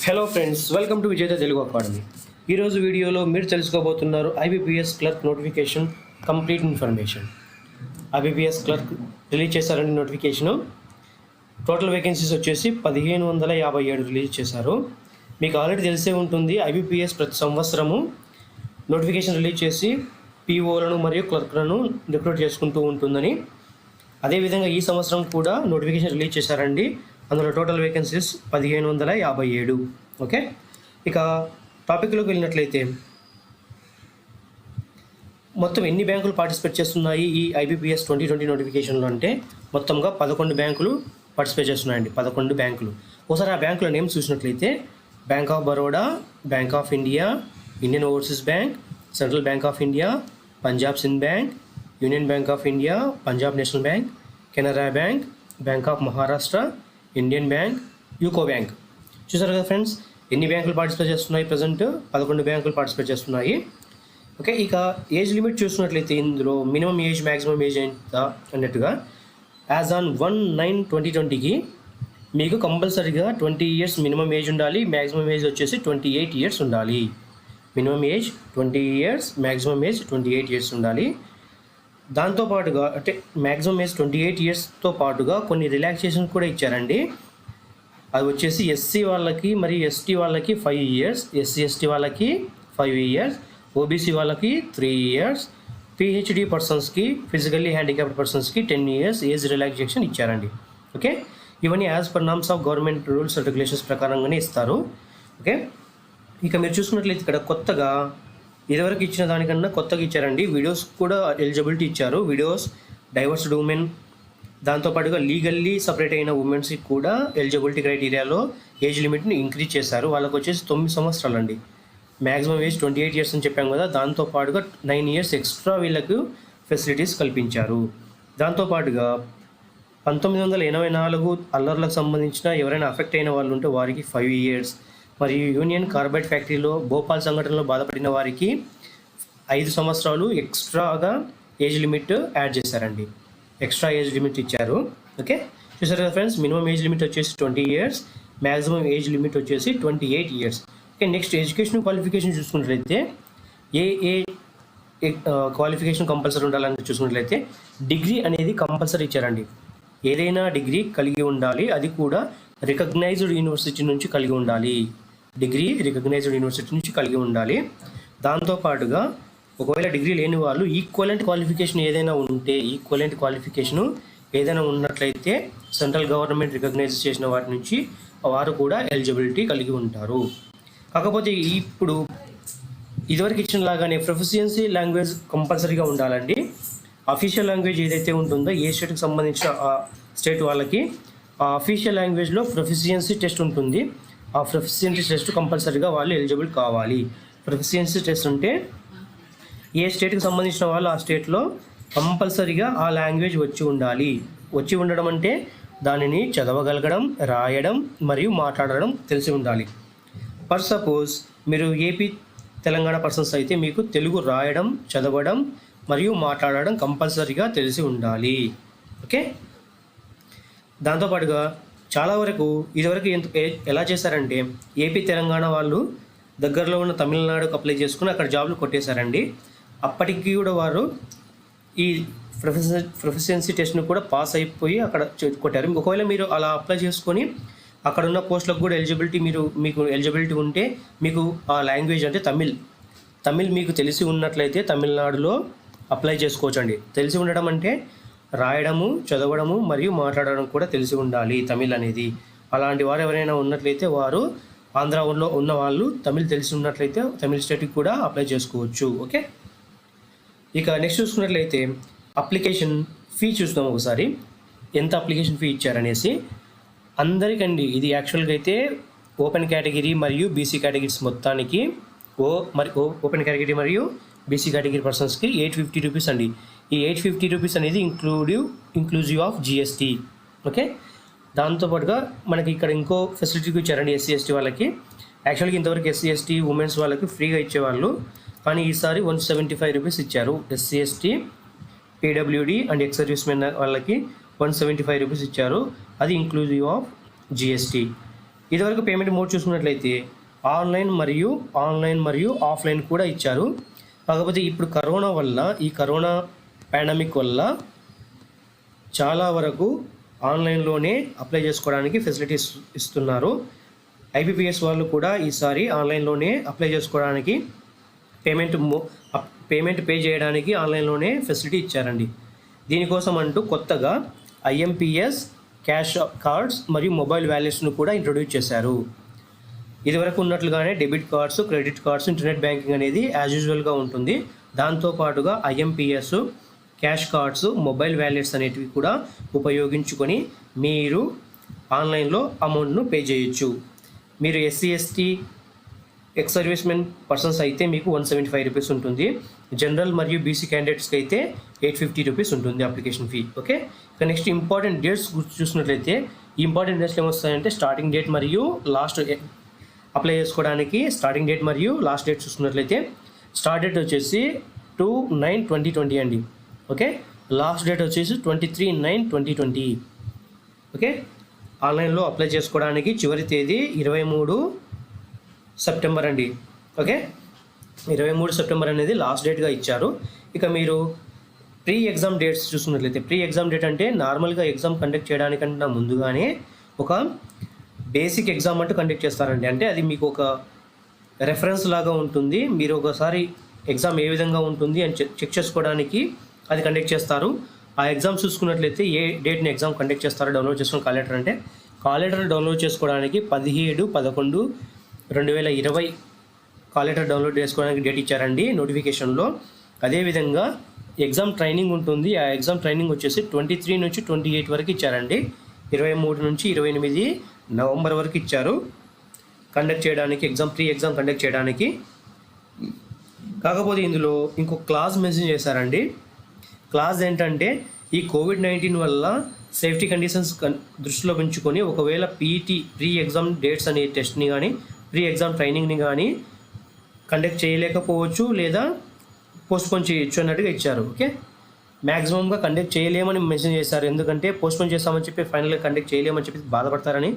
Hello friends, welcome to విజేత Telugu academy. ఈరోజు వీడియోలో మీరు తెలుసుకోబోతున్నారు IBPS clerk notification complete information. IBPS clerk release చేశారండి నోటిఫికేషను. టోటల్ వేకెన్సీస్ వచ్చేసి 1557 రిలీజ్ చేశారు. మీకు ఆల్రెడీ తెలిసే ఉంటుంది, ఐబీపీఎస్ ప్రతి సంవత్సరము నోటిఫికేషన్ రిలీజ్ చేసి పీఓలను మరియు క్లర్క్లను రిక్రూట్ చేసుకుంటూ ఉంటుందని. అదేవిధంగా ఈ సంవత్సరం కూడా నోటిఫికేషన్ రిలీజ్ చేశారండి. అందులో టోటల్ వేకెన్సీస్ 1557. ఓకే, ఇక టాపిక్లోకి వెళ్ళినట్లయితే మొత్తం ఎన్ని బ్యాంకులు పార్టిసిపేట్ చేస్తున్నాయి ఈ ఐబీపీఎస్ 2020 నోటిఫికేషన్లో అంటే మొత్తంగా 11 బ్యాంకులు పార్టిసిపేట్ చేస్తున్నాయండి. 11 బ్యాంకులు. ఒకసారి ఆ బ్యాంకుల నేమ్స్ చూసినట్లయితే bank of Baroda, bank of India, Indian overseas bank, central bank of India, Punjab Sindh bank, union bank of India, Punjab national bank, Canara bank, bank of Maharashtra, Indian bank, UCO bank. చూసారు కదా ఫ్రెండ్స్, ఎన్ని బ్యాంకులు పార్టిసిపేట్ చేస్తున్నాయి? ప్రజెంట్ 11 బ్యాంకులు పార్టిసిపేట్ చేస్తున్నాయి. Okay, ఇక age limit చూసినట్లయితే ఇందులో మినిమం ఏజ్, మ్యాక్సిమం ఏజ్ ఎంత అన్నట్టుగా యాజ్ ఆన్ 1/9/2020కి మీకు కంపల్సరీగా 20 ఇయర్స్ మినిమం ఏజ్ ఉండాలి. మ్యాక్సిమం ఏజ్ వచ్చేసి 28 ఇయర్స్ ఉండాలి. Minimum age 20 years, maximum age 28 years ఉండాలి. దాంతోపాటుగా అంటే మ్యాక్సిమం ఏజ్ 28 ఇయర్స్తో పాటుగా కొన్ని రిలాక్సేషన్ కూడా ఇచ్చారండి. అది వచ్చేసి ఎస్సీ వాళ్ళకి మరియు ఎస్టీ వాళ్ళకి 5 ఇయర్స్, ఎస్సీ ఎస్టీ వాళ్ళకి 5 ఇయర్స్, ఓబీసీ వాళ్ళకి 3 ఇయర్స్, పిహెచ్డి పర్సన్స్కి, ఫిజికల్లీ హ్యాండిక్యాప్డ్ పర్సన్స్కి 10 ఇయర్స్ ఏజ్ రిలాక్సేషన్ ఇచ్చారండి. ఓకే, ఇవన్నీ as per norms of government rules and regulations ప్రకారంగానే ఇస్తారు. ఓకే, ఇక మీరు చూసుకున్నట్లయితే ఇక్కడ కొత్తగా ఇదివరకు ఇచ్చిన దానికన్నా కొత్తగా ఇచ్చారండి. వీడియోస్ కూడా ఎలిజిబిలిటీ ఇచ్చారు. వీడియోస్, డైవర్స్డ్ ఉమెన్, దాంతోపాటుగా లీగల్లీ సపరేట్ అయిన ఉమెన్స్కి కూడా ఎలిజిబిలిటీ క్రైటీరియాలో ఏజ్ లిమిట్ని ఇంక్రీజ్ చేశారు. వాళ్ళకి వచ్చేసి 9 సంవత్సరాలు అండి. మ్యాక్సిమం ఏజ్ 28 ఇయర్స్ అని చెప్పాం కదా, దాంతోపాటుగా 9 ఇయర్స్ ఎక్స్ట్రా వీళ్ళకు ఫెసిలిటీస్ కల్పించారు. దాంతోపాటుగా 1984 అల్లర్లకు సంబంధించిన ఎవరైనా అఫెక్ట్ అయిన వాళ్ళు ఉంటే వారికి 5 ఇయర్స్, మరియు యూనియన్ కార్బైడ్ ఫ్యాక్టరీలో భోపాల్ సంఘటనలో బాధపడిన వారికి 5 సంవత్సరాలు ఎక్స్ట్రాగా ఏజ్ లిమిట్ యాడ్ చేశారండి. ఎక్స్ట్రా ఏజ్ లిమిట్ ఇచ్చారు. ఓకే, చూసారు కదా ఫ్రెండ్స్, మినిమం ఏజ్ లిమిట్ వచ్చేసి 20 ఇయర్స్, మ్యాక్సిమం ఏజ్ లిమిట్ వచ్చేసి 28 years. Okay, next education qualification చూసుకున్నట్లయితే ఏ క్వాలిఫికేషన్ కంపల్సరీ ఉండాలని చూసుకున్నట్లయితే డిగ్రీ అనేది కంపల్సరీ ఇచ్చారండి. ఏదైనా డిగ్రీ కలిగి ఉండాలి, అది కూడా రికగ్నైజ్డ్ యూనివర్సిటీ నుంచి కలిగి ఉండాలి. డిగ్రీ రికగ్నైజ్డ్ యూనివర్సిటీ నుంచి కలిగి ఉండాలి. దాంతోపాటుగా ఒకవేళ డిగ్రీ లేని వాళ్ళు ఈక్వలెంట్ క్వాలిఫికేషన్ ఏదైనా ఉంటే, ఈక్వలెంట్ క్వాలిఫికేషను ఏదైనా ఉన్నట్లయితే సెంట్రల్ గవర్నమెంట్ రికగ్నైజ్ చేసిన వాటి నుంచి వారు కూడా ఎలిజిబిలిటీ కలిగి ఉంటారు. కాకపోతే ఇప్పుడు ఇదివరకు ఇచ్చిన లాగానే ప్రొఫిషియన్సీ లాంగ్వేజ్ కంపల్సరీగా ఉండాలండి. అఫీషియల్ లాంగ్వేజ్ ఏదైతే ఉంటుందో ఏ స్టేట్కి సంబంధించిన స్టేట్ వాళ్ళకి ఆ అఫీషియల్ లాంగ్వేజ్లో ప్రొఫిషియన్సీ టెస్ట్ ఉంటుంది. ఆ ప్రొఫిషియన్సీ టెస్ట్ కంపల్సరీగా వాళ్ళు ఎలిజిబుల్ కావాలి. ప్రొఫిషియన్సీ టెస్ట్ అంటే ఏ స్టేట్కి సంబంధించిన వాళ్ళు ఆ స్టేట్లో కంపల్సరీగా ఆ లాంగ్వేజ్ వచ్చి ఉండాలి. వచ్చి ఉండడం అంటే దానిని చదవగలగడం, రాయడం మరియు మాట్లాడడం తెలిసి ఉండాలి. ఫర్ సపోజ్ మీరు ఏపీ తెలంగాణ పర్సన్స్ అయితే మీకు తెలుగు రాయడం, చదవడం మరియు మాట్లాడడం కంపల్సరీగా తెలిసి ఉండాలి. ఓకే, దాంతోపాటుగా చాలా వరకు ఇదివరకు ఎలా చేశారంటే ఏపీ తెలంగాణ వాళ్ళు దగ్గరలో ఉన్న తమిళనాడుకు అప్లై చేసుకుని అక్కడ జాబ్లు కొట్టేశారండి. అప్పటికి కూడా వారు ఈ ప్రొఫిషియన్సీ టెస్ట్ను కూడా పాస్ అయిపోయి అక్కడ కొట్టారు. ఒకవేళ మీరు అలా అప్లై చేసుకొని అక్కడ ఉన్న పోస్టులకు కూడా మీకు ఎలిజిబిలిటీ ఉంటే మీకు ఆ లాంగ్వేజ్ అంటే తమిళ్ మీకు తెలిసి ఉన్నట్లయితే తమిళనాడులో అప్లై చేసుకోవచ్చండి. తెలిసి ఉండడం అంటే రాయడము, చదవడము మరియు మాట్లాడడం కూడా తెలిసి ఉండాలి తమిళ్ అనేది. అలాంటి వారు ఎవరైనా ఉన్నట్లయితే వారు ఆంధ్రాలో ఉన్న వాళ్ళు తమిళ్ తెలిసి ఉన్నట్లయితే తమిళ్ స్టేట్కి కూడా అప్లై చేసుకోవచ్చు. ఓకే, ఇక నెక్స్ట్ చూసుకున్నట్లయితే అప్లికేషన్ ఫీ చూస్తాం ఒకసారి. ఎంత అప్లికేషన్ ఫీ ఇచ్చారనేసి అందరికండి. ఇది యాక్చువల్గా అయితే ఓపెన్ కేటగిరీ మరియు బీసీ కేటగిరీస్ మొత్తానికి ఓపెన్ కేటగిరీ మరియు బీసీ కేటగిరీ పర్సన్స్కి 850 రూపీస్ అండి. ఈ 850 రూపీస్ అనేది ఇంక్లూజివ్ ఆఫ్ జిఎస్టీ. ఓకే, దాంతోపాటుగా మనకి ఇక్కడ ఇంకో ఫెసిలిటీ ఇచ్చారండి ఎస్సీ ఎస్టీ వాళ్ళకి. యాక్చువల్గా ఇంతవరకు ఎస్సీ ఎస్టీ ఉమెన్స్ వాళ్ళకి ఫ్రీగా ఇచ్చేవాళ్ళు, కానీ ఈసారి 175 రూపీస్ ఇచ్చారు. SC ST, PWD and X service men వాళ్ళకి 175 రూపీస్ ఇచ్చారు. అది ఇంక్లూజివ్ ఆఫ్ జిఎస్టీ. ఇదివరకు పేమెంట్ మోడ్ చూసుకున్నట్లయితే ఆన్లైన్ మరియు ఆఫ్లైన్ కూడా ఇచ్చారు. కాకపోతే ఇప్పుడు కరోనా పాండమిక్ వల్ల చాలా వరకు ఆన్లైన్లోనే అప్లై చేసుకోవడానికి ఫెసిలిటీస్ ఇస్తున్నారు. ఐబీపీఎస్ వాళ్ళు కూడా ఈసారి ఆన్లైన్లోనే అప్లై చేసుకోవడానికి పేమెంట్ పే చేయడానికి ఆన్లైన్లోనే ఫెసిలిటీ ఇచ్చారండి. దీనికోసం అంటూ కొత్తగా ఐఎంపీఎస్ క్యాష్ కార్డ్స్ మరియు మొబైల్ వ్యాలెట్స్ను కూడా ఇంట్రొడ్యూస్ చేశారు. ఇదివరకు ఉన్నట్లుగానే debit cards, credit cards, internet banking అనేది యాజ్ యూజువల్గా ఉంటుంది. దాంతోపాటుగా IMPS, cash cards, mobile wallets అనేటివి కూడా ఉపయోగించుకొని మీరు ఆన్లైన్లో అమౌంట్ను పే చేయొచ్చు. మీరు SC ST, ex service men persons అయితే మీకు 175 రూపీస్ ఉంటుంది. జనరల్ మరియు బీసీ క్యాండిడేట్స్కి అయితే 850 రూపీస్ ఉంటుంది అప్లికేషన్ ఫీ. ఓకే, ఇక నెక్స్ట్ ఇంపార్టెంట్ డేట్స్ చూసినట్లయితే ఈ ఇంపార్టెంట్ డేట్స్ ఏమొస్తాయంటే స్టార్టింగ్ డేట్ మరియు లాస్ట్ అప్లై చేసుకోవడానికి స్టార్టింగ్ డేట్ మరియు లాస్ట్ డేట్ చూసుకున్నట్లయితే స్టార్ట్ డేట్ వచ్చేసి 2/9/2020 అండి. ఓకే, లాస్ట్ డేట్ వచ్చేసి 23/9/2020. ఓకే, ఆన్లైన్లో అప్లై చేసుకోవడానికి చివరి తేదీ 23 సెప్టెంబర్ అండి. ఓకే, 23 సెప్టెంబర్ అనేది లాస్ట్ డేట్గా ఇచ్చారు. ఇక మీరు ప్రీ ఎగ్జామ్ డేట్స్ చూసుకున్నట్లయితే ప్రీ ఎగ్జామ్ డేట్ అంటే నార్మల్గా ఎగ్జామ్ కండక్ట్ చేయడానికన్నా ముందుగానే ఒక బేసిక్ ఎగ్జామ్ అంటూ కండక్ట్ చేస్తారండి. అంటే అది మీకు ఒక రెఫరెన్స్ లాగా ఉంటుంది. మీరు ఒకసారి ఎగ్జామ్ ఏ విధంగా ఉంటుంది అని చెక్ చేసుకోవడానికి అది కండక్ట్ చేస్తారు. ఆ ఎగ్జామ్ చూసుకున్నట్లయితే ఏ డేట్ని ఎగ్జామ్ కండక్ట్ చేస్తారో డౌన్లోడ్ చేసుకుని కాలేటర్ అంటే కాలేటర్ డౌన్లోడ్ చేసుకోవడానికి 17/11/2020 కాలేటర్ డౌన్లోడ్ చేసుకోవడానికి డేట్ ఇచ్చారండి నోటిఫికేషన్లో. అదేవిధంగా ఎగ్జామ్ ట్రైనింగ్ ఉంటుంది. ఆ ఎగ్జామ్ ట్రైనింగ్ వచ్చేసి 23 నుంచి 28 వరకు ఇచ్చారండి. 23 నుంచి 28 నవంబర్ వరకు ఇచ్చారు కండక్ట్ చేయడానికి ప్రీ ఎగ్జామ్ కండక్ట్ చేయడానికి. కాకపోతే ఇందులో ఇంకొక క్లాజ్ మెన్షన్ చేశారండి. క్లాజ్ ఏంటంటే ఈ కోవిడ్-19 వల్ల సేఫ్టీ కండిషన్స్ దృష్టిలో ఉంచుకొని ఒకవేళ పీఈటీ ప్రీ ఎగ్జామ్ డేట్స్ అనే టెస్ట్ని కానీ ప్రీ ఎగ్జామ్ ట్రైనింగ్ని కానీ కండక్ట్ చేయలేకపోవచ్చు లేదా పోస్ట్పోన్ చేయొచ్చు అన్నట్టుగా ఇచ్చారు. ఓకే, మ్యాక్సిమంగా కండక్ట్ చేయలేమని మెన్షన్ చేశారు. ఎందుకంటే పోస్ట్పోన్ చేస్తామని చెప్పి ఫైనల్గా కండక్ట్ చేయలేమని చెప్పి బాధపడతారని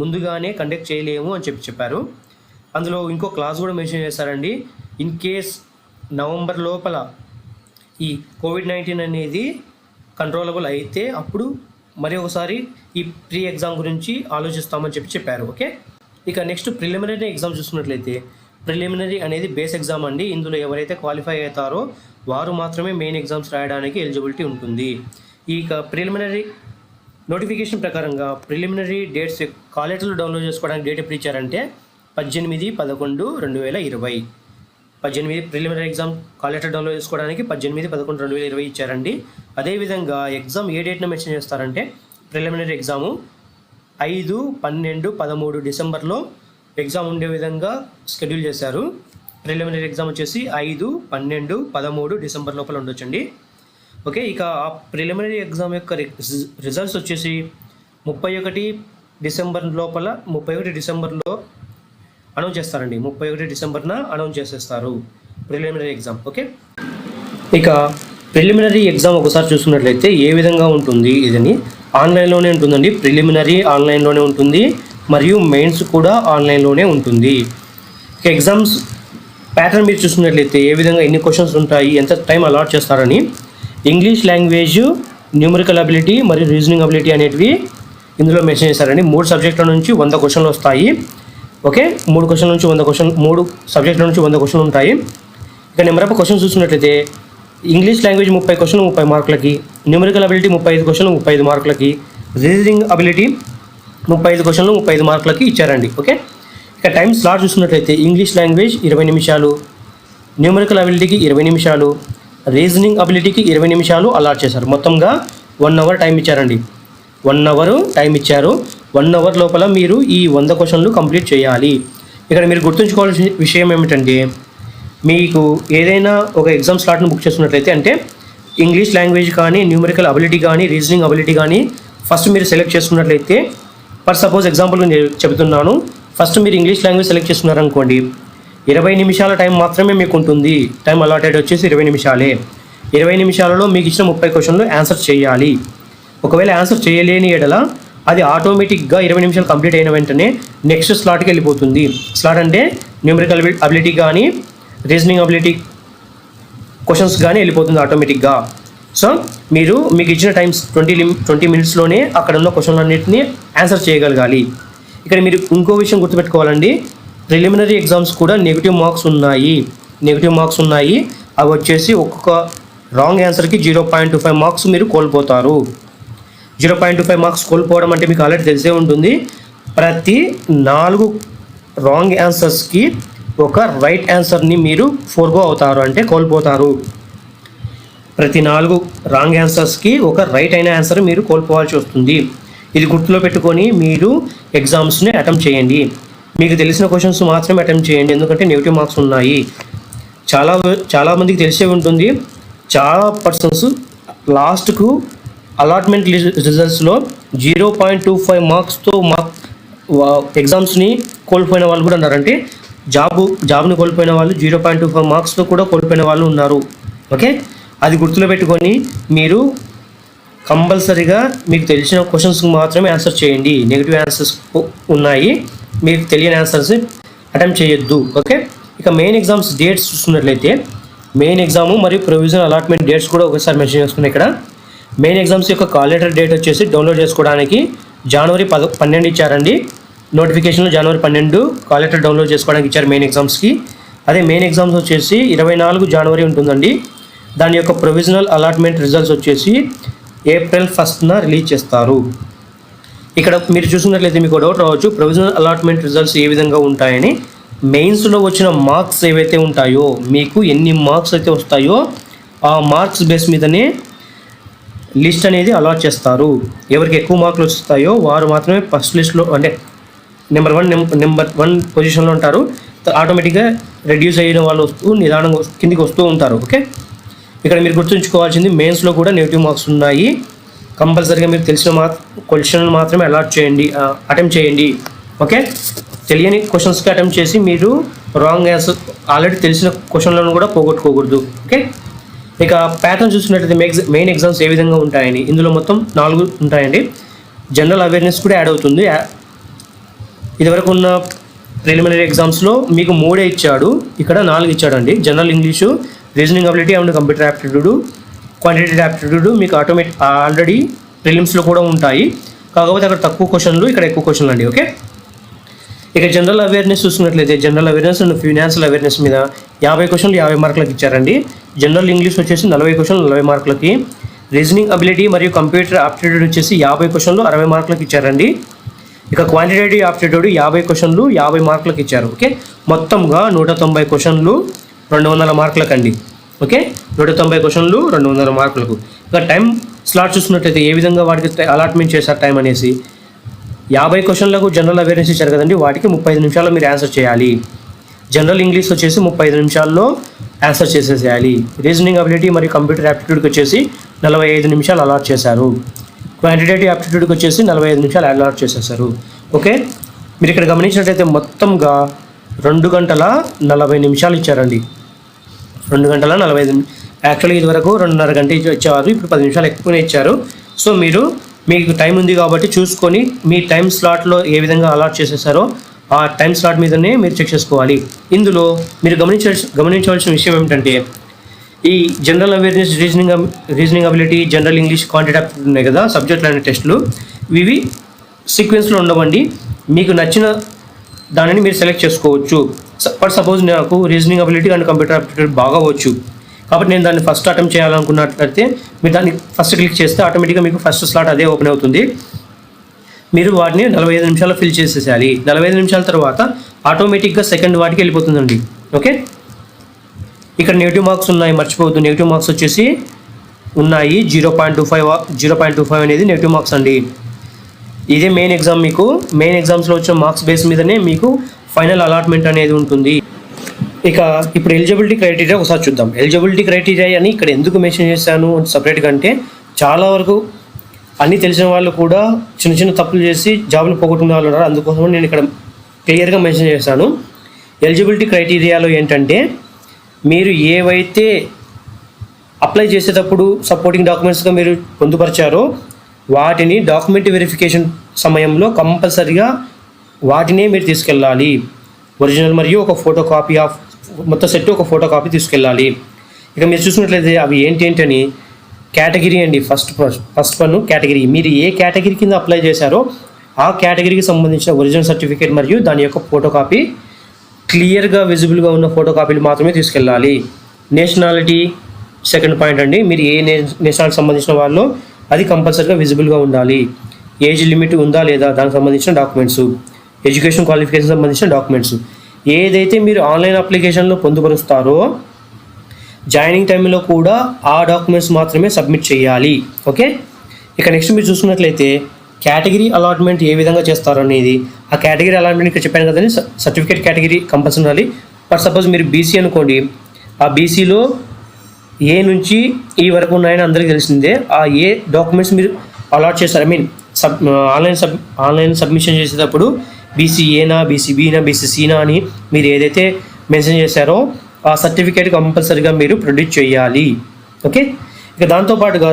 ముందుగానే కండక్ట్ చేయలేము అని చెప్పారు. అందులో ఇంకో క్లాస్ కూడా మెన్షన్ చేశారండి. ఇన్ కేస్ నవంబర్ లోపల ఈ కోవిడ్-19 అనేది కంట్రోలబుల్ అయితే అప్పుడు మరి ఒకసారి ఈ ప్రీ ఎగ్జామ్ గురించి ఆలోచిస్తామని చెప్పారు. ఓకే, ఇక నెక్స్ట్ ప్రిలిమినరీ ఎగ్జామ్ చూసుకున్నట్లయితే ప్రిలిమినరీ అనేది బేస్ ఎగ్జామ్ అండి. ఇందులో ఎవరైతే క్వాలిఫై అవుతారో వారు మాత్రమే మెయిన్ ఎగ్జామ్స్ రాయడానికి ఎలిజిబిలిటీ ఉంటుంది. ఇక ప్రిలిమినరీ నోటిఫికేషన్ ప్రకారంగా ప్రిలిమినరీ డేట్స్ కాలేటర్లు డౌన్లోడ్ చేసుకోవడానికి డేట్ ఎప్పుడు ఇచ్చారంటే 18/11/2020. 18 ప్రిలిమినరీ ఎగ్జామ్ కాలేటర్ డౌన్లోడ్ చేసుకోవడానికి 18/11/2020 ఇచ్చారండి. అదేవిధంగా ఎగ్జామ్ ఏ డేట్ను మెన్షన్ చేస్తారంటే ప్రిలిమినరీ ఎగ్జాము 5, 12, 13 డిసెంబర్లో ఎగ్జామ్ ఉండే విధంగా షెడ్యూల్ చేశారు. ప్రిలిమినరీ ఎగ్జామ్ వచ్చేసి 5, 12, 13 డిసెంబర్ లోపల ఉండొచ్చండి. ఓకే, ఇక ఆ ప్రిలిమినరీ ఎగ్జామ్ యొక్క రిజల్ట్స్ వచ్చేసి 31 డిసెంబర్లో అనౌన్స్ చేస్తారండి. 31 డిసెంబర్న అనౌన్స్ చేసేస్తారు ప్రిలిమినరీ ఎగ్జామ్. ఓకే, ఇక ప్రిలిమినరీ ఎగ్జామ్ ఒకసారి చూసుకున్నట్లయితే ఏ విధంగా ఉంటుంది ఇదని ఆన్లైన్లోనే ఉంటుందండి. ప్రిలిమినరీ ఆన్లైన్లోనే ఉంటుంది మరియు మెయిన్స్ కూడా ఆన్లైన్లోనే ఉంటుంది. ఇక ఎగ్జామ్స్ ప్యాటర్న్ మీరు చూసుకున్నట్లయితే ఏ విధంగా ఎన్ని క్వశ్చన్స్ ఉంటాయి, ఎంత టైం అలాట్ చేస్తారని ఇంగ్లీష్ లాంగ్వేజ్, న్యూమరికల్ అబిలిటీ మరియు రీజనింగ్ అబిలిటీ అనేటివి ఇందులో మెన్షన్ చేశారండి. 3 సబ్జెక్టుల నుంచి 100 క్వశ్చన్లు వస్తాయి. ఓకే, 3 క్వశ్చన్ల నుంచి 100 క్వశ్చన్ 3 సబ్జెక్టుల నుంచి 100 క్వశ్చన్లు ఉంటాయి. ఇక నెంబర్ ఆఫ్ క్వశ్చన్స్ చూసుకున్నట్లయితే ఇంగ్లీష్ లాంగ్వేజ్ 30 క్వశ్చన్లు 30 మార్కులకి, న్యూమరికల్ అబిలిటీ 35 క్వశ్చన్లు 35 మార్కులకి, రీజనింగ్ అబిలిటీ 35 క్వశ్చన్లు 35 మార్కులకి ఇచ్చారండి. ఓకే, ఇక టైం స్లాట్ చూసుకున్నట్లయితే ఇంగ్లీష్ లాంగ్వేజ్ 20 నిమిషాలు, న్యూమరికల్ అబిలిటీకి 20 నిమిషాలు, రీజనింగ్ అబిలిటీకి 20 నిమిషాలు అలాట్ చేశారు. మొత్తంగా 1 అవర్ టైం ఇచ్చారండి. 1 అవర్ టైం ఇచ్చారు. 1 అవర్ లోపల మీరు ఈ 100 క్వశ్చన్లు కంప్లీట్ చేయాలి. ఇక్కడ మీరు గుర్తుంచుకోవాల్సిన విషయం ఏమిటంటే మీకు ఏదైనా ఒక ఎగ్జామ్ స్లాట్ను బుక్ చేస్తున్నట్లయితే అంటే ఇంగ్లీష్ లాంగ్వేజ్ కానీ, న్యూమరికల్ అబిలిటీ కానీ, రీజనింగ్ అబిలిటీ కానీ ఫస్ట్ మీరు సెలెక్ట్ చేసుకున్నట్లయితే ఫర్ సపోజ్ ఎగ్జాంపుల్ నేను చెబుతున్నాను. ఫస్ట్ మీరు ఇంగ్లీష్ లాంగ్వేజ్ సెలెక్ట్ చేసుకున్నారనుకోండి, 20 నిమిషాల టైం మాత్రమే మీకు ఉంటుంది. టైం అలాటెడ్ వచ్చేసి 20 నిమిషాలే. 20 నిమిషాలలో మీకు ఇచ్చిన 30 క్వశ్చన్లు ఆన్సర్ చేయాలి. ఒకవేళ ఆన్సర్ చేయలేని ఎడల అది ఆటోమేటిక్గా 20 నిమిషాలు కంప్లీట్ అయిన వెంటనే నెక్స్ట్ స్లాట్కి వెళ్ళిపోతుంది. స్లాట్ అంటే న్యూమరికల్ అబిలిటీ కానీ రీజనింగ్ అబిలిటీ క్వశ్చన్స్ కానీ వెళ్ళిపోతుంది ఆటోమేటిక్గా. సో మీకు ఇచ్చిన టైమ్స్ 20 మినిట్స్లోనే అక్కడ ఉన్న క్వశ్చన్లన్నింటినీ ఆన్సర్ చేయగలగాలి. ఇక్కడ మీరు ఇంకో విషయం గుర్తుపెట్టుకోవాలండి, ప్రిలిమినరీ ఎగ్జామ్స్ కూడా నెగిటివ్ మార్క్స్ ఉన్నాయి. అవి వచ్చేసి ఒక్కొక్క రాంగ్ ఆన్సర్కి 0.25 మార్క్స్ మీరు కోల్పోతారు. 0.25 మార్క్స్ కోల్పోవడం అంటే మీకు ఆల్రెడీ తెలిసే ఉంటుంది. ప్రతి 4 రాంగ్ ఆన్సర్స్కి ఒక రైట్ ఆన్సర్ని మీరు ఫోర్గో అవుతారు, అంటే కోల్పోతారు. ప్రతి 4 రాంగ్ ఆన్సర్స్కి ఒక రైట్ అయిన ఆన్సర్ మీరు కోల్పోవాల్సి వస్తుంది. ఇది గుర్తులో పెట్టుకొని మీరు ఎగ్జామ్స్ని అటెంప్ట్ చేయండి. మీకు తెలిసిన క్వశ్చన్స్ మాత్రమే అటెంప్ట్ చేయండి, ఎందుకంటే నెగిటివ్ మార్క్స్ ఉన్నాయి. చాలామందికి తెలిసే ఉంటుంది, చాలా పర్సన్స్ లాస్ట్కు అలాట్మెంట్ రిజల్ట్స్లో 0.25 మార్క్స్తో ఎగ్జామ్స్ని కోల్పోయిన వాళ్ళు కూడా ఉన్నారు. అంటే జాబ్ని కోల్పోయిన వాళ్ళు 0.25 మార్క్స్తో కూడా కోల్పోయిన వాళ్ళు ఉన్నారు. ఓకే, అది గుర్తులో పెట్టుకొని మీరు కంపల్సరీగా మీకు తెలిసిన క్వశ్చన్స్కి మాత్రమే ఆన్సర్ చేయండి. నెగిటివ్ ఆన్సర్స్ ఉన్నాయి, మీకు తెలియని ఆన్సర్స్ అటెంప్ట్ చేయొద్దు. ఓకే, ఇక మెయిన్ ఎగ్జామ్స్ డేట్స్ చూస్తున్నట్లయితే మెయిన్ ఎగ్జామ్ మరియు ప్రొవిజనల్ అలాట్మెంట్ డేట్స్ కూడా ఒకసారి మెన్షన్ చేసుకున్నాయి. ఇక్కడ మెయిన్ ఎగ్జామ్స్ యొక్క కాల్ లెటర్ డేట్ వచ్చేసి డౌన్లోడ్ చేసుకోవడానికి జనవరి 12 ఇచ్చారండి. నోటిఫికేషన్లో జనవరి 12 కాల్ లెటర్ డౌన్లోడ్ చేసుకోవడానికి ఇచ్చారు మెయిన్ ఎగ్జామ్స్కి. అదే మెయిన్ ఎగ్జామ్స్ వచ్చేసి 24 జనవరి ఉంటుందండి. దాని యొక్క ప్రొవిజనల్ అలాట్మెంట్ రిజల్ట్స్ వచ్చేసి ఏప్రిల్ 1న రిలీజ్ చేస్తారు. ఇక్కడ మీరు చూసినట్లయితే మీకు డౌట్ రావచ్చు, ప్రొవిజనల్ అలాట్మెంట్ రిజల్ట్స్ ఏ విధంగా ఉంటాయని. మెయిన్స్లో వచ్చిన మార్క్స్ ఏవైతే ఉంటాయో, మీకు ఎన్ని మార్క్స్ అయితే వస్తాయో ఆ మార్క్స్ బేస్ మీదనే లిస్ట్ అనేది అలాట్ చేస్తారు. ఎవరికి ఎక్కువ మార్కులు వస్తాయో వారు మాత్రమే ఫస్ట్ లిస్ట్లో, అంటే నెంబర్ 1 పొజిషన్లో ఉంటారు. ఆటోమేటిక్గా రెడ్యూస్ అయిన వాళ్ళు వస్తూ నిదానంగా కిందికి వస్తూ ఉంటారు. ఓకే, ఇక్కడ మీరు గుర్తుంచుకోవాల్సింది మెయిన్స్లో కూడా నెగిటివ్ మార్క్స్ ఉన్నాయి. కంపల్సరీగా మీరు తెలిసిన క్వశ్చన్ మాత్రమే అటెంప్ట్ చేయండి. ఓకే, తెలియని క్వశ్చన్స్కి అటెంప్ట్ చేసి మీరు రాంగ్ ఆన్సర్ ఆల్రెడీ తెలిసిన క్వశ్చన్లను కూడా పోగొట్టుకోకూడదు. ఓకే, ఇక ప్యాటర్న్ చూసినట్లయితే మెయిన్ ఎగ్జామ్స్ ఏ విధంగా ఉంటాయని, ఇందులో మొత్తం 4 ఉంటాయండి. జనరల్ అవేర్నెస్ కూడా యాడ్ అవుతుంది. ఇదివరకు ఉన్న ప్రిలిమినరీ ఎగ్జామ్స్లో మీకు 3 ఇచ్చాడు, ఇక్కడ 4 ఇచ్చాడండి. General English, reasoning ability and computer aptitude, quantitative aptitude మీకు ఆల్రెడీ ప్రిలిమ్స్లో కూడా ఉంటాయి. కాకపోతే అక్కడ తక్కువ క్వశ్చన్లు, ఇక్కడ ఎక్కువ క్వశ్చన్లు అండి. ఓకే, ఇక జనరల్ అవేర్నెస్ చూసినట్లయితే general awareness and financial awareness మీద 50 క్వశ్చన్లు 50 మార్కులకు ఇచ్చారండి. జనరల్ ఇంగ్లీష్ వచ్చేసి 40 క్వశ్చన్లు 40 మార్కులకి, రీజనింగ్ అబిలిటీ మరియు కంప్యూటర్ యాప్టిట్యూడ్ వచ్చేసి 50 క్వశ్చన్లు 60 మార్కులకు ఇచ్చారండి. ఇక క్వాంటిటేటివ్ యాప్టిట్యూడ్ 50 క్వశ్చన్లు 50 మార్కులకు ఇచ్చారు. ఓకే, మొత్తంగా 190 క్వశ్చన్లు 200 మార్కులకు అండి. ఓకే, 190 క్వశ్చన్లు 200 మార్కులకు. ఇక టైం స్లాట్ చూసినట్లయితే ఏ విధంగా వాటికి అలాట్మెంట్ చేశారు టైం అనేసి, 50 క్వశ్చన్లకు జనరల్ అవేర్నెస్ ఇచ్చారు కదండి, వాటికి 35 నిమిషాల్లో మీరు ఆన్సర్ చేయాలి. జనరల్ ఇంగ్లీష్ వచ్చేసి 35 నిమిషాల్లో ఆన్సర్ చేసేసేయాలి. రీజనింగ్ అబిలిటీ మరియు కంప్యూటర్ యాప్టిట్యూడ్కి వచ్చేసి 45 నిమిషాలు అలాట్ చేశారు. క్వాంటిటేటివ్ యాప్టిట్యూడ్కి వచ్చేసి 45 నిమిషాలు అలాట్ చేసేసారు. ఓకే, మీరు ఇక్కడ గమనించినట్లయితే మొత్తంగా 2 గంటల 40 నిమిషాలు ఇచ్చారండి. 2 గంటల 45 యాక్చువల్గా ఇది వరకు 2.5 గంట ఇచ్చేవారు, ఇప్పుడు 10 నిమిషాలు ఎక్కువనే ఇచ్చారు. సో మీకు టైం ఉంది కాబట్టి చూసుకొని మీ టైం స్లాట్లో ఏ విధంగా అలాట్ చేసేసారో ఆ టైం స్లాట్ మీదనే మీరు చెక్ చేసుకోవాలి. ఇందులో మీరు గమనించవలసిన విషయం ఏమిటంటే, ఈ general awareness, reasoning ability, general English, quantitative ఉన్నాయి కదా సబ్జెక్టులు అనే టెస్టులు, ఇవి సీక్వెన్స్లో ఉండవండి. మీకు నచ్చిన దానిని మీరు సెలెక్ట్ చేసుకోవచ్చు. సపోజ్ నాకు reasoning ability and computer aptitude బాగా వచ్చు కాబట్టి నేను దాన్ని ఫస్ట్ అటెంప్ట్ చేయాలనుకున్నట్లయితే మీరు దాన్ని ఫస్ట్ క్లిక్ చేస్తే ఆటోమేటిక్గా మీకు ఫస్ట్ స్లాట్ అదే ఓపెన్ అవుతుంది. మీరు వాటిని 45 నిమిషాల్లో ఫిల్ చేసేసేయాలి. 45 నిమిషాల తర్వాత ఆటోమేటిక్గా సెకండ్ వాటికి వెళ్ళిపోతుందండి. ఓకే, ఇక్కడ నెగిటివ్ మార్క్స్ ఉన్నాయి, మర్చిపోవద్దు. నెగిటివ్ మార్క్స్ వచ్చేసి ఉన్నాయి 0.25 అనేది నెగిటివ్ మార్క్స్ అండి. ఇదే మెయిన్ ఎగ్జామ్. మీకు మెయిన్ ఎగ్జామ్స్లో వచ్చిన మార్క్స్ బేస్ మీదనే మీకు ఫైనల్ అలాట్మెంట్ అనేది ఉంటుంది. ఇక ఇప్పుడు ఎలిజిబిలిటీ క్రైటీరియా ఒకసారి చూద్దాం. ఎలిజిబిలిటీ క్రైటీరియా అని ఇక్కడ ఎందుకు మెన్షన్ చేశాను సపరేట్గా అంటే, చాలా వరకు అన్నీ తెలిసిన వాళ్ళు కూడా చిన్న తప్పులు చేసి జాబ్లు పోగొట్టుకునే వాళ్ళు ఉన్నారు. అందుకోసం నేను ఇక్కడ క్లియర్గా మెన్షన్ చేశాను. ఎలిజిబిలిటీ క్రైటీరియాలో ఏంటంటే, మీరు ఏవైతే అప్లై చేసేటప్పుడు సపోర్టింగ్ డాక్యుమెంట్స్గా మీరు పొందుపరిచారో వాటిని డాక్యుమెంట్ వెరిఫికేషన్ సమయంలో కంపల్సరిగా వాటినే మీరు తీసుకెళ్ళాలి. ఒరిజినల్ మరియు ఒక ఫోటో కాపీ ఆఫ్ మొత్తం సెట్ ఒక ఫోటో కాపీ తీసుకెళ్ళాలి. ఇక మీరు చూసినట్లయితే అవి ఏంటని కేటగిరీ అండి. First one category. మీరు ఏ కేటగిరీ కింద అప్లై చేశారో ఆ కేటగిరీకి సంబంధించిన ఒరిజినల్ సర్టిఫికేట్ మరియు దాని యొక్క ఫోటో కాపీ క్లియర్గా విజిబుల్గా ఉన్న ఫోటో కాపీలు మాత్రమే తీసుకెళ్ళాలి. నేషనాలిటీ సెకండ్ పాయింట్ అండి. మీరు ఏ నేషనాలిటీకి సంబంధించిన వాళ్ళు అది కంపల్సరీగా విజిబుల్గా ఉండాలి. ఏజ్ లిమిట్ ఉందా లేదా దానికి సంబంధించిన డాక్యుమెంట్స్, ఎడ్యుకేషన్ క్వాలిఫికేషన్ సంబంధించిన డాక్యుమెంట్స్, ఏదైతే మీరు ఆన్లైన్ అప్లికేషన్లో పొందుపరుస్తారో జాయినింగ్ టైంలో కూడా ఆ డాక్యుమెంట్స్ మాత్రమే సబ్మిట్ చేయాలి. ఓకే. ఇక నెక్స్ట్ మీరు చూసుకున్నట్లయితే కేటగిరీ అలాట్మెంట్ ఏ విధంగా చేస్తారు అనేది. ఆ కేటగిరీ అలాట్మెంట్ ఇక్కడ చెప్పాను కదండి, సర్టిఫికేట్ కేటగిరీ కంపల్సరీ ఉండాలి. ఫర్ సపోజ్ మీరు బీసీ అనుకోండి, ఆ బీసీలో ఏ నుంచి ఈ వరకు ఉన్నాయని అందరికీ తెలిసిందే. ఆ ఏ డాక్యుమెంట్స్ మీరు అలాట్ చేస్తారు, ఆన్లైన్ సబ్మిషన్ చేసేటప్పుడు బీసీఏనా, బీసీబీనా, బీసీసీనా అని మీరు ఏదైతే మెన్షన్ చేశారో ఆ సర్టిఫికేట్ కంపల్సరీగా మీరు ప్రొడ్యూస్ చేయాలి. ఓకే. ఇక దాంతోపాటుగా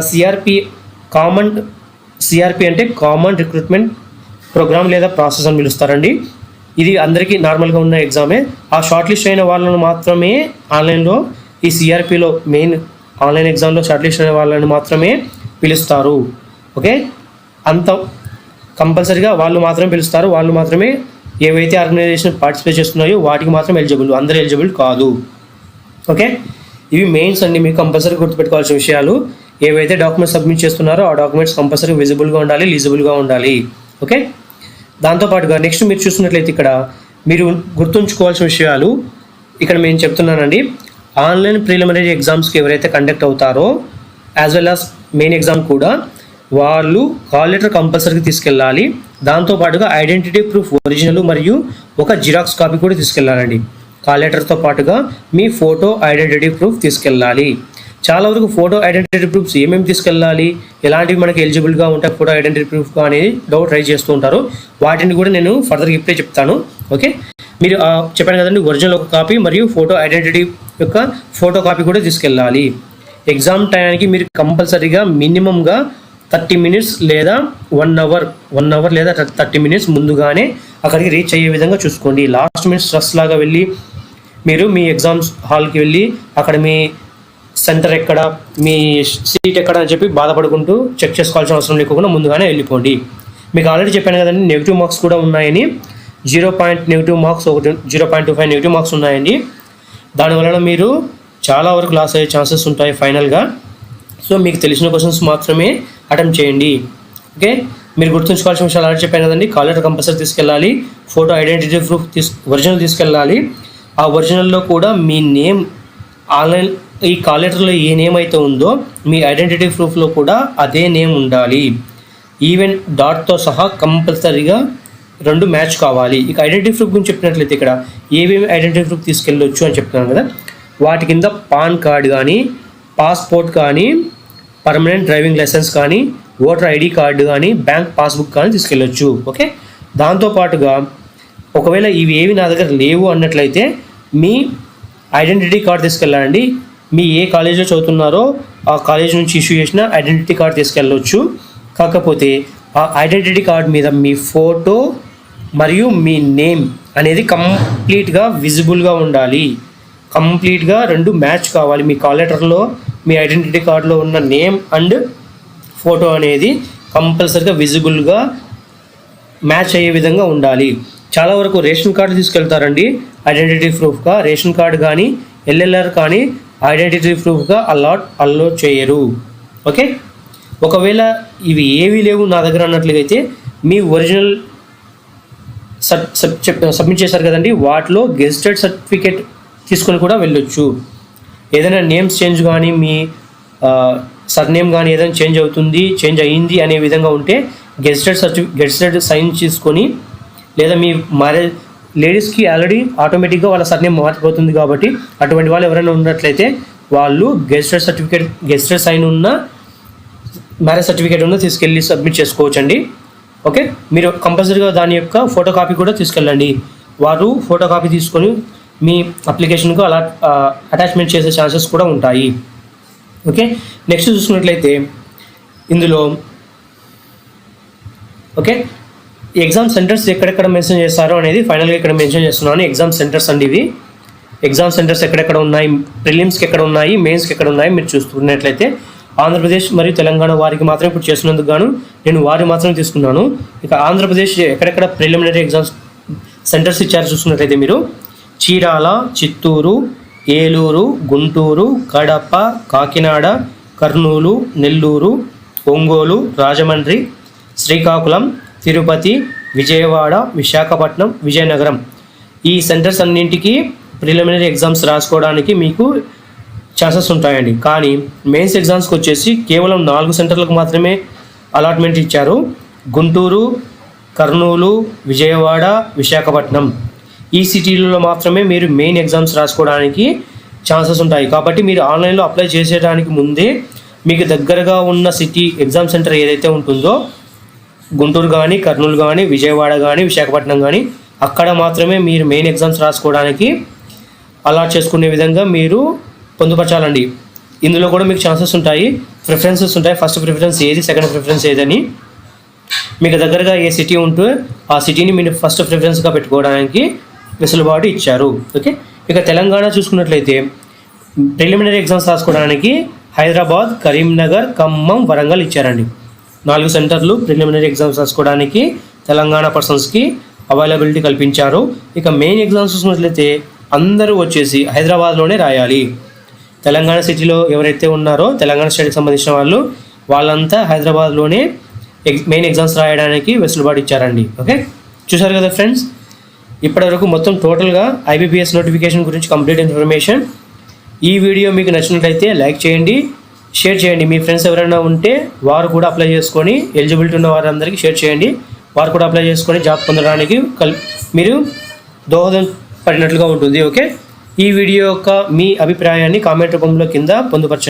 సిఆర్పి అంటే కామన్ రిక్రూట్మెంట్ ప్రోగ్రామ్ లేదా ప్రాసెస్ అని పిలుస్తారండి. ఇది అందరికీ నార్మల్గా ఉన్న ఎగ్జామే. ఆ షార్ట్ లిస్ట్ అయిన వాళ్ళను మాత్రమే ఆన్లైన్లో ఈ సిఆర్పిలో మెయిన్ ఆన్లైన్ ఎగ్జామ్లో షార్ట్ లిస్ట్ అయిన వాళ్ళని మాత్రమే పిలుస్తారు. ఓకే. అంత కంపల్సరీగా వాళ్ళు మాత్రమే పిలుస్తారు. వాళ్ళు మాత్రమే ఏవైతే ఆర్గనైజేషన్ పార్టిసిపేట్ చేస్తున్నాయో వాటికి మాత్రం ఎలిజిబుల్, అందరూ ఎలిజిబుల్ కాదు. ఓకే. ఇవి మెయిన్స్ అండి. మీకు కంపల్సరీ గుర్తుపెట్టుకోవాల్సిన విషయాలు. ఏవైతే డాక్యుమెంట్స్ సబ్మిట్ చేస్తున్నారో ఆ డాక్యుమెంట్స్ కంపల్సరీ విజిబుల్గా ఉండాలి, లీజిబుల్గా ఉండాలి. ఓకే. దాంతోపాటుగా నెక్స్ట్ మీరు చూసినట్లయితే ఇక్కడ మీరు గుర్తుంచుకోవాల్సిన విషయాలు ఇక్కడ నేను చెప్తున్నానండి. ఆన్లైన్ ప్రిలిమినరీ ఎగ్జామ్స్కి ఎవరైతే కండక్ట్ అవుతారో as well as main exam కూడా వాళ్ళు కాల్ లెటర్ కంపల్సరీగా తీసుకెళ్ళాలి. దాంతోపాటుగా ఐడెంటిటీ ప్రూఫ్ ఒరిజినల్ మరియు ఒక జిరాక్స్ కాపీ కూడా తీసుకెళ్ళాలండి. కాల్ లెటర్తో పాటుగా మీ ఫోటో ఐడెంటిటీ ప్రూఫ్ తీసుకెళ్ళాలి. చాలా వరకు ఫోటో ఐడెంటిటీ ప్రూఫ్స్ ఏమేమి తీసుకెళ్ళాలి, ఎలాంటివి మనకి ఎలిజిబుల్గా ఉంటాయి ఫోటో ఐడెంటిటీ ప్రూఫ్గా అనేది డౌట్ రైజ్ చేస్తూ ఉంటారు. వాటిని కూడా నేను ఫర్దర్గా ఇప్పుడే చెప్తాను. ఓకే. మీరు చెప్పాను కదండి, ఒరిజినల్ ఒక కాపీ మరియు ఫోటో ఐడెంటిటీ యొక్క ఫోటో కాపీ కూడా తీసుకెళ్ళాలి. ఎగ్జామ్ టైంకి మీరు కంపల్సరీగా మినిమంగా 30 మినిట్స్ లేదా 1 అవర్ లేదా 30 మినిట్స్ ముందుగానే అక్కడికి రీచ్ అయ్యే విధంగా చూసుకోండి. లాస్ట్ మినిట్ స్ట్రెస్ లాగా వెళ్ళి మీరు మీ ఎగ్జామ్స్ హాల్కి వెళ్ళి అక్కడ మీ సెంటర్ ఎక్కడ, మీ సీట్ ఎక్కడ అని చెప్పి బాధపడుకుంటూ చెక్ చేసుకోవాల్సిన అవసరం లేకుండా ముందుగానే వెళ్ళిపోండి. మీకు ఆల్రెడీ చెప్పాను కదండి, నెగిటివ్ మార్క్స్ కూడా ఉన్నాయని. 0.0 నెగిటివ్ మార్క్స్, 0.25 నెగిటివ్ మార్క్స్ ఉన్నాయండి. దానివలన మీరు చాలా వరకు లాస్ అయ్యే ఛాన్సెస్ ఉంటాయి ఫైనల్గా. సో మీకు తెలిసిన క్వశ్చన్స్ మాత్రమే అటెంప్ట్ చేయండి. ఓకే. మీరు గుర్తుంచుకోవాల్సిన విషయాలు ఆల్రెడీ చెప్పాను కదండి. కాల్ లెటర్ కంపల్సరీ తీసుకెళ్ళాలి, ఫోటో ఐడెంటిటీ ప్రూఫ్ ఒరిజినల్ తీసుకెళ్ళాలి. ఆ ఒరిజినల్లో కూడా మీ నేమ్ ఆన్లైన్ ఈ కాల్ లెటర్లో ఏ నేమ్ అయితే ఉందో మీ ఐడెంటిటీ ప్రూఫ్లో కూడా అదే నేమ్ ఉండాలి. ఈవెన్ డాట్తో సహా కంపల్సరీగా 2 మ్యాచ్ కావాలి. ఇక ఐడెంటిటీ ప్రూఫ్ గురించి చెప్పినట్లయితే ఇక్కడ ఏమేమి ఐడెంటిటీ ప్రూఫ్ తీసుకెళ్ళొచ్చు అని చెప్తున్నాను కదా. వాటి కింద పాన్ కార్డ్ కానీ, పాస్పోర్ట్ కానీ, పర్మనెంట్ డ్రైవింగ్ లైసెన్స్ కానీ, ఓటర్ ఐడి కార్డు కానీ, బ్యాంక్ పాస్బుక్ కానీ తీసుకెళ్ళొచ్చు. ఓకే. దాంతోపాటుగా ఒకవేళ ఇవి ఏవి నా దగ్గర లేవు అన్నట్లయితే మీ ఐడెంటిటీ కార్డ్ తీసుకెళ్ళండి. మీ ఏ కాలేజీలో చదువుతున్నారో ఆ కాలేజ్ నుంచి ఇష్యూ చేసిన ఐడెంటిటీ కార్డ్ తీసుకెళ్ళవచ్చు. కాకపోతే ఆ ఐడెంటిటీ కార్డ్ మీద మీ ఫోటో మరియు మీ నేమ్ అనేది కంప్లీట్గా విజిబుల్గా ఉండాలి. కంప్లీట్గా 2 మ్యాచ్ కావాలి. మీ కాల్ లెటర్లో మీ ఐడెంటిటీ కార్డులో ఉన్న నేమ్ అండ్ ఫోటో అనేది కంపల్సరీగా విజిబుల్గా మ్యాచ్ అయ్యే విధంగా ఉండాలి. చాలా వరకు రేషన్ కార్డు తీసుకెళ్తారండి ఐడెంటిటీ ప్రూఫ్గా. రేషన్ కార్డు కానీ, LLR కానీ ఐడెంటిటీ ప్రూఫ్గా అలో చేయరు. ఓకే. ఒకవేళ ఇవి ఏవి లేవు నా దగ్గర అన్నట్లయితే మీ ఒరిజినల్ సబ్మిట్ చేశారు కదండి, వాటిలో గెజిటెడ్ సర్టిఫికేట్ తీసుకొని కూడా వెళ్ళొచ్చు. ఏదైనా నేమ్స్ చేంజ్ కానీ, మీ సర్నేమ్ కానీ ఏదైనా చేంజ్ అయ్యింది అనే విధంగా ఉంటే గెజిటెడ్ సైన్ చేసుకొని, లేదా మీ మ్యారేజ్ లేడీస్కి ఆల్రెడీ ఆటోమేటిక్గా వాళ్ళ సర్నేమ్ మారిపోతుంది కాబట్టి అటువంటి వాళ్ళు ఎవరైనా ఉన్నట్లయితే వాళ్ళు గెజిటెడ్ సైన్ ఉన్న మ్యారేజ్ సర్టిఫికేట్ ఉన్న తీసుకెళ్ళి సబ్మిట్ చేసుకోవచ్చండి. ఓకే. మీరు కంపల్సరీగా దాని యొక్క ఫోటో కాపీ కూడా తీసుకెళ్ళండి. వారు ఫోటో కాపీ తీసుకొని మీ అప్లికేషన్కు అలా అటాచ్మెంట్ చేసే ఛాన్సెస్ కూడా ఉంటాయి. ఓకే. నెక్స్ట్ చూసుకున్నట్లయితే ఇందులో ఓకే ఎగ్జామ్ సెంటర్స్ ఎక్కడెక్కడ మెన్షన్ చేస్తారో అనేది ఫైనల్గా ఇక్కడ మెన్షన్ చేస్తున్నాను. ఎగ్జామ్ సెంటర్స్ అండి ఇవి. ఎగ్జామ్ సెంటర్స్ ఎక్కడెక్కడ ఉన్నాయి, ప్రిలిమ్స్కి ఎక్కడ ఉన్నాయి, మెయిన్స్కి ఎక్కడ ఉన్నాయి మీరు చూసుకున్నట్లయితే ఆంధ్రప్రదేశ్ మరియు తెలంగాణ వారికి మాత్రం ఇప్పుడు చేస్తున్నందుకు గాను నేను వారి మాత్రం తీసుకున్నాను. ఇక ఆంధ్రప్రదేశ్ ఎక్కడెక్కడ ప్రిలిమినరీ ఎగ్జామ్స్ సెంటర్స్ ఇచ్చారు చూసుకున్నట్లయితే మీరు చీరాల, చిత్తూరు, ఏలూరు, గుంటూరు, కడప, కాకినాడ, కర్నూలు, నెల్లూరు, ఒంగోలు, రాజమండ్రి, శ్రీకాకుళం, తిరుపతి, విజయవాడ, విశాఖపట్నం, విజయనగరం ఈ సెంటర్స్ అన్నింటికి ప్రిలిమినరీ ఎగ్జామ్స్ రాసుకోవడానికి మీకు ఛాన్సెస్ ఉంటాయండి. కానీ మెయిన్స్ ఎగ్జామ్స్కి వచ్చేసి కేవలం 4 సెంటర్లకు మాత్రమే అలాట్మెంట్ ఇచ్చారు. గుంటూరు, కర్నూలు, విజయవాడ, విశాఖపట్నం ఈ సిటీలలో మాత్రమే మీరు మెయిన్ ఎగ్జామ్స్ రాసుకోవడానికి ఛాన్సెస్ ఉంటాయి. కాబట్టి మీరు ఆన్లైన్లో అప్లై చేసేయడానికి ముందే మీకు దగ్గరగా ఉన్న సిటీ ఎగ్జామ్ సెంటర్ ఏదైతే ఉంటుందో గుంటూరు కానీ, కర్నూలు కానీ, విజయవాడ కానీ, విశాఖపట్నం కానీ అక్కడ మాత్రమే మీరు మెయిన్ ఎగ్జామ్స్ రాసుకోవడానికి అలాట్ చేసుకునే విధంగా మీరు పొందుపరచాలండి. ఇందులో కూడా మీకు ఛాన్సెస్ ఉంటాయి, ప్రిఫరెన్సెస్ ఉంటాయి. ఫస్ట్ ప్రిఫరెన్స్ ఏది, సెకండ్ ప్రిఫరెన్స్ ఏదని మీకు దగ్గరగా ఏ సిటీ ఉంటే ఆ సిటీని మీరు ఫస్ట్ ప్రిఫరెన్స్గా పెట్టుకోవడానికి వెసులుబాటు ఇచ్చారు. ఓకే, ఇక తెలంగాణ చూసుకున్నట్లయితే ప్రిలిమినరీ ఎగ్జామ్స్ రాసుకోవడానికి హైదరాబాద్, కరీంనగర్, ఖమ్మం, వరంగల్ ఇచ్చారండి. 4 సెంటర్లు ప్రిలిమినరీ ఎగ్జామ్స్ రాసుకోవడానికి తెలంగాణ పర్సన్స్కి అవైలబిలిటీ కల్పించారు. ఇక మెయిన్ ఎగ్జామ్స్ చూసినట్లయితే అందరూ వచ్చేసి హైదరాబాద్లోనే రాయాలి. తెలంగాణ సిటీలో ఎవరైతే ఉన్నారో తెలంగాణ స్టేట్కి సంబంధించిన వాళ్ళంతా హైదరాబాద్లోనే మెయిన్ ఎగ్జామ్స్ రాయడానికి వెసులుబాటు ఇచ్చారండి. ఓకే, చూసారు కదా ఫ్రెండ్స్, ఇప్పటివరకు మొత్తం టోటల్గా ఐబీపీఎస్ నోటిఫికేషన్ గురించి కంప్లీట్ ఇన్ఫర్మేషన్. ఈ వీడియో మీకు నచ్చినట్లయితే లైక్ చేయండి, షేర్ చేయండి. మీ ఫ్రెండ్స్ ఎవరైనా ఉంటే వారు కూడా అప్లై చేసుకొని, ఎలిజిబిలిటీ ఉన్న వారందరికీ షేర్ చేయండి. వారు కూడా అప్లై చేసుకొని జాబ్ పొందడానికి మీరు దోహదం పడినట్లుగా ఉంటుంది. ఓకే, ఈ వీడియో యొక్క మీ అభిప్రాయాన్ని కామెంట్ రూపంలో కింద పొందుపరచండి.